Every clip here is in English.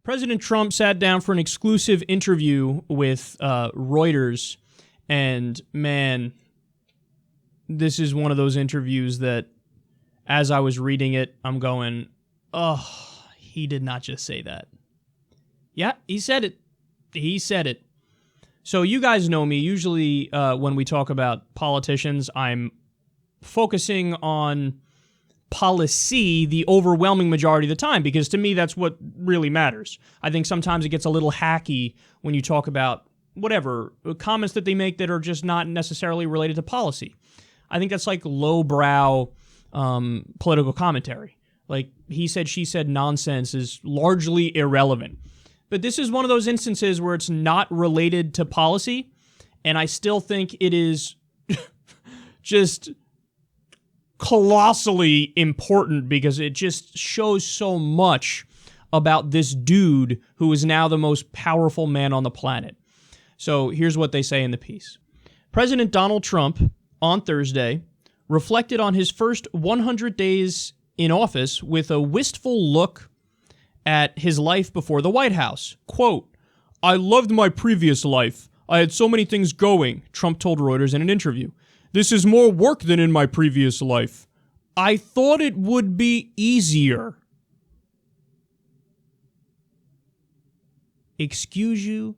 President Trump sat down for an exclusive interview with Reuters, and man, this is one of those interviews that, as I was reading it, I'm going, oh, he did not just say that. Yeah, he said it. He said it. So you guys know me. Usually when we talk about politicians, I'm focusing on policy the overwhelming majority of the time, because to me that's what really matters. I think sometimes it gets a little hacky when you talk about whatever comments that they make that are just not necessarily related to policy. I think that's like lowbrow political commentary. Like he said, she said nonsense is largely irrelevant. But this is one of those instances where it's not related to policy, and I still think it is just colossally important because it just shows so much about this dude who is now the most powerful man on the planet. So here's what they say in the piece. President Donald Trump, on Thursday, reflected on his first 100 days in office with a wistful look at his life before the White House. Quote, "I loved my previous life. I had so many things going," Trump told Reuters in an interview. "This is more work than in my previous life. I thought it would be easier." Excuse you?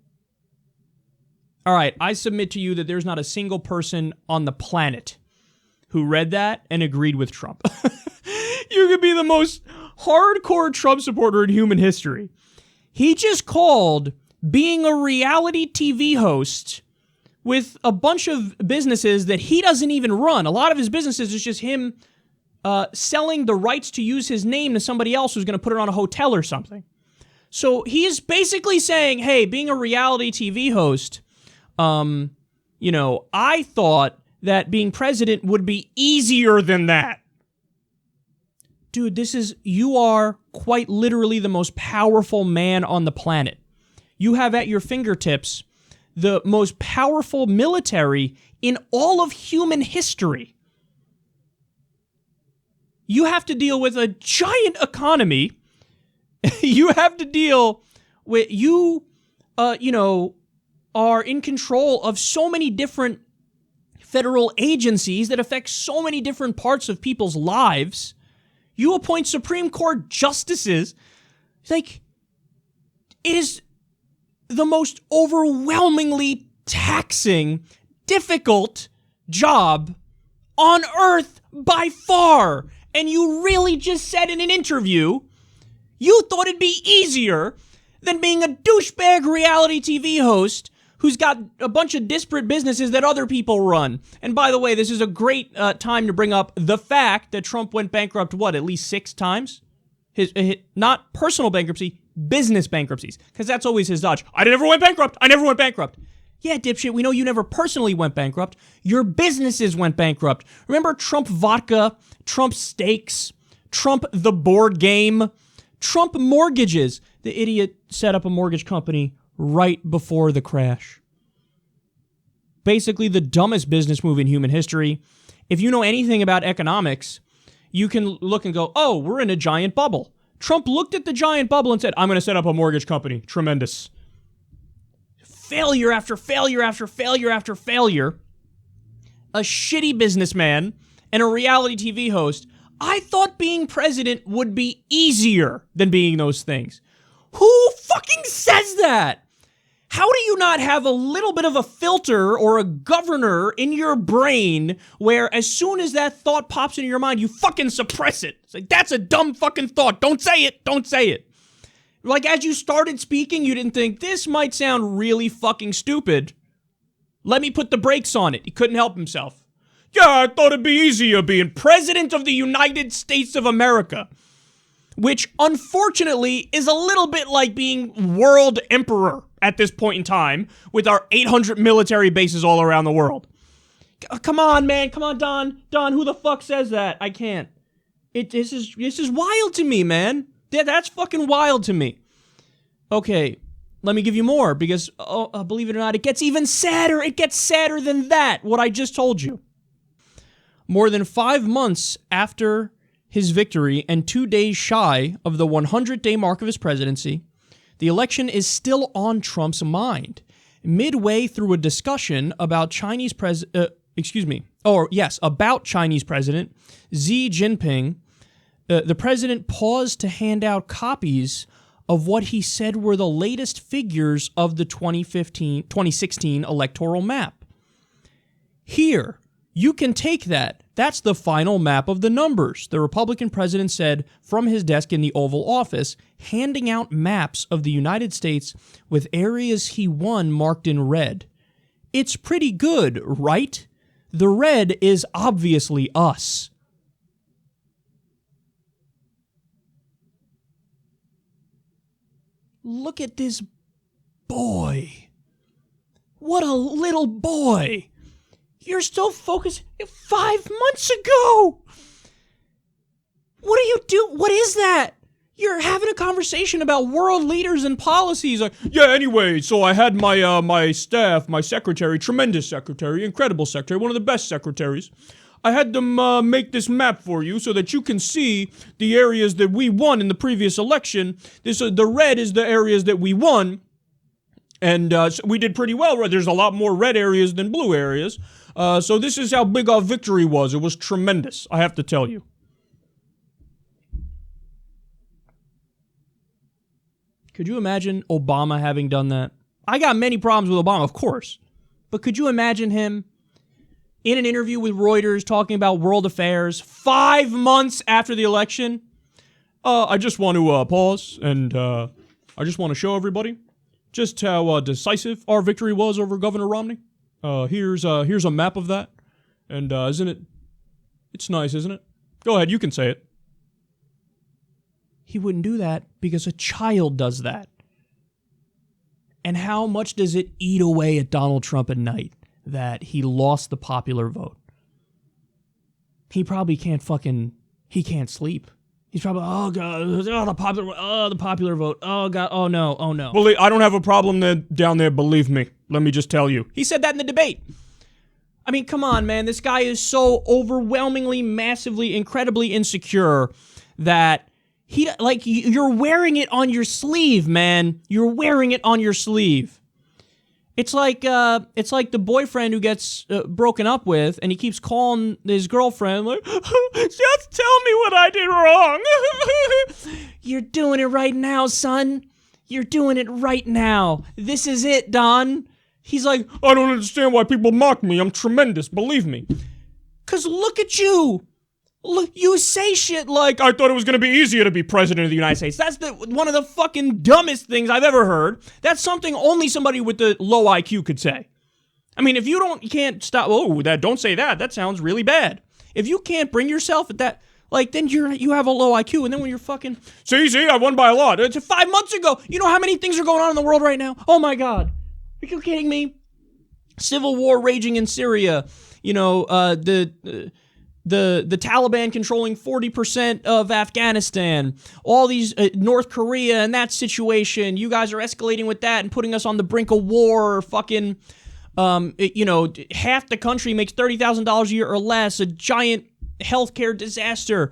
All right, I submit to you that there's not a single person on the planet who read that and agreed with Trump. You could be the most hardcore Trump supporter in human history. He just called being a reality TV host with a bunch of businesses that he doesn't even run. A lot of his businesses is just him selling the rights to use his name to somebody else who's going to put it on a hotel or something. So he's basically saying, hey, being a reality TV host, I thought that being president would be easier than that. Dude, you are quite literally the most powerful man on the planet. You have at your fingertips the most powerful military in all of human history. You have to deal with a giant economy. You have to deal with, are in control of so many different federal agencies that affect so many different parts of people's lives. You appoint Supreme Court justices. It's like, it is the most overwhelmingly taxing, difficult job on earth by far. And you really just said in an interview, you thought it'd be easier than being a douchebag reality TV host who's got a bunch of disparate businesses that other people run. And by the way, this is a great time to bring up the fact that Trump went bankrupt, at least 6 times? His not personal bankruptcy, business bankruptcies. Because that's always his dodge. I never went bankrupt. Yeah, dipshit, we know you never personally went bankrupt. Your businesses went bankrupt. Remember Trump Vodka, Trump Steaks, Trump the board game, Trump Mortgages. The idiot set up a mortgage company right before the crash. Basically the dumbest business move in human history. If you know anything about economics, you can look and go, oh, we're in a giant bubble. Trump looked at the giant bubble and said, I'm going to set up a mortgage company. Tremendous. Failure after failure after failure after failure. A shitty businessman and a reality TV host. I thought being president would be easier than being those things. Who fucking says that? How do you not have a little bit of a filter or a governor in your brain where as soon as that thought pops into your mind, you fucking suppress it? It's like, that's a dumb fucking thought. Don't say it. Like, as you started speaking, you didn't think, this might sound really fucking stupid. Let me put the brakes on it. He couldn't help himself. Yeah, I thought it'd be easier being president of the United States of America. Which, unfortunately, is a little bit like being world emperor at this point in time with our 800 military bases all around the world. Come on, man. Come on, Don. Don, who the fuck says that? I can't. This is wild to me, man. That's fucking wild to me. Okay, let me give you more because, believe it or not, it gets even sadder. It gets sadder than that, what I just told you. More than 5 months after his victory and 2 days shy of the 100-day mark of his presidency, The election is still on Trump's mind. Midway through a discussion about about Chinese President Xi Jinping, the president paused to hand out copies of what he said were the latest figures of the 2016 electoral map. Here, you can take that. That's the final map of the numbers, the Republican president said from his desk in the Oval Office, handing out maps of the United States with areas he won marked in red. It's pretty good, right? The red is obviously us. Look at this boy. What a little boy. You're still focused 5 months ago. What do you do? What is that? You're having a conversation about world leaders and policies. Like, yeah, anyway, so I had my staff, my secretary, tremendous secretary, incredible secretary, one of the best secretaries. I had them make this map for you so that you can see the areas that we won in the previous election. The red is the areas that we won, and so we did pretty well. There's a lot more red areas than blue areas. So this is how big our victory was. It was tremendous, I have to tell you. Could you imagine Obama having done that? I got many problems with Obama, of course. But could you imagine him in an interview with Reuters talking about world affairs 5 months after the election? I just want to pause and I just want to show everybody just how decisive our victory was over Governor Romney. Here's a map of that. And isn't it? It's nice, isn't it? Go ahead, you can say it. He wouldn't do that because a child does that. And how much does it eat away at Donald Trump at night that he lost the popular vote? He probably can't sleep. He's probably, oh God, the popular vote. Oh God, oh no. Well, I don't have a problem down there, believe me. Let me just tell you. He said that in the debate. I mean, come on, man. This guy is so overwhelmingly, massively, incredibly insecure that you're wearing it on your sleeve, man. You're wearing it on your sleeve. It's like the boyfriend who gets broken up with, and he keeps calling his girlfriend like, just tell me what I did wrong. You're doing it right now, son. You're doing it right now. This is it, Don. He's like, I don't understand why people mock me. I'm tremendous, believe me. 'Cause look at you. Look, you say shit like, I thought it was going to be easier to be president of the United States. That's one of the fucking dumbest things I've ever heard. That's something only somebody with the low IQ could say. I mean, if you can't stop, don't say that. That sounds really bad. If you can't bring yourself at that, then you have a low IQ, and then when you're fucking, see, I won by a lot. It's 5 months ago. You know how many things are going on in the world right now? Oh my God. Are you kidding me? Civil war raging in Syria. You know, the Taliban controlling 40% of Afghanistan, all these, North Korea and that situation, you guys are escalating with that and putting us on the brink of war, fucking, half the country makes $30,000 a year or less, a giant healthcare disaster.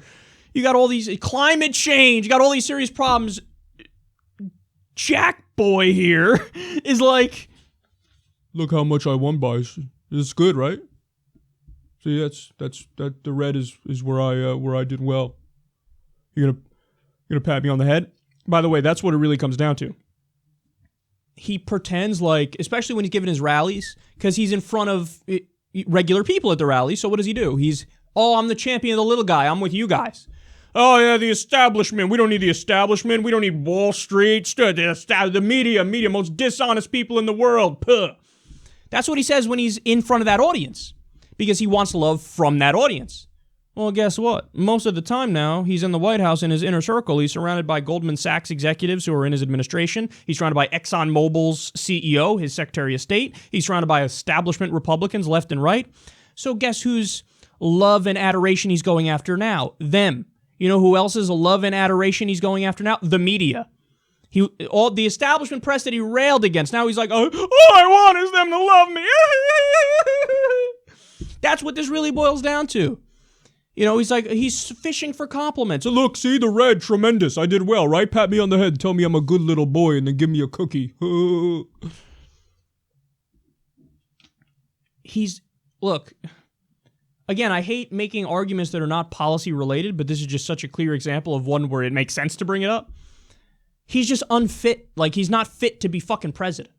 You got all these, climate change, you got all these serious problems. Jack boy here is like, look how much I won by. It's good, right? See, that the red is where I did well. You're gonna pat me on the head? By the way, that's what it really comes down to. He pretends like, especially when he's giving his rallies, because he's in front of regular people at the rally. So what does he do? I'm the champion of the little guy. I'm with you guys. Oh yeah, the establishment. We don't need the establishment. We don't need Wall Street. The media, most dishonest people in the world. Puh. That's what he says when he's in front of that audience. Because he wants love from that audience. Well, guess what? Most of the time now, he's in the White House in his inner circle. He's surrounded by Goldman Sachs executives who are in his administration. He's surrounded by ExxonMobil's CEO, his Secretary of State. He's surrounded by establishment Republicans left and right. So guess whose love and adoration he's going after now? Them. You know who else's love and adoration he's going after now? The media. All the establishment press that he railed against. Now he's like, all I want is them to love me. That's what this really boils down to. You know, he's fishing for compliments. Look, see the red, tremendous. I did well, right? Pat me on the head and tell me I'm a good little boy and then give me a cookie. Look, again, I hate making arguments that are not policy related, but this is just such a clear example of one where it makes sense to bring it up. He's just unfit. Like, he's not fit to be fucking president.